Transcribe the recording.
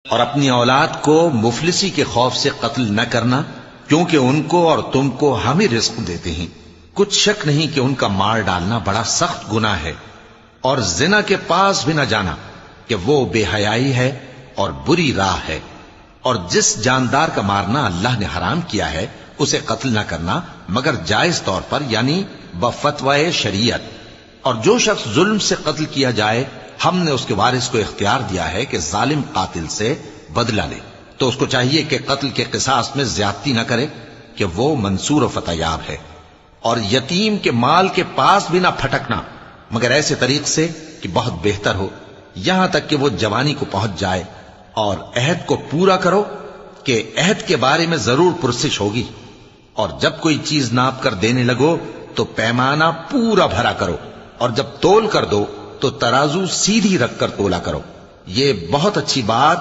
اور اپنی اولاد کو مفلسی کے خوف سے قتل نہ کرنا، کیونکہ ان کو اور تم کو ہم ہی رزق دیتے ہیں۔ کچھ شک نہیں کہ ان کا مار ڈالنا بڑا سخت گناہ ہے، اور زنا کے پاس بھی نہ جانا کہ وہ بے حیائی ہے اور بری راہ ہے۔ اور جس جاندار کا مارنا اللہ نے حرام کیا ہے اسے قتل نہ کرنا مگر جائز طور پر، یعنی بفتوائے شریعت۔ اور جو شخص ظلم سے قتل کیا جائے، ہم نے اس کے وارث کو اختیار دیا ہے کہ ظالم قاتل سے بدلہ لے، تو اس کو چاہیے کہ قتل کے قصاص میں زیادتی نہ کرے کہ وہ منصور و فتح یاب ہے۔ اور یتیم کے مال کے پاس بھی نہ پھٹکنا مگر ایسے طریق سے کہ بہت بہتر ہو، یہاں تک کہ وہ جوانی کو پہنچ جائے۔ اور عہد کو پورا کرو کہ عہد کے بارے میں ضرور پرسش ہوگی۔ اور جب کوئی چیز ناپ کر دینے لگو تو پیمانہ پورا بھرا کرو، اور جب تول کر دو تو ترازو سیدھی رکھ کر تولا کرو۔ یہ بہت اچھی بات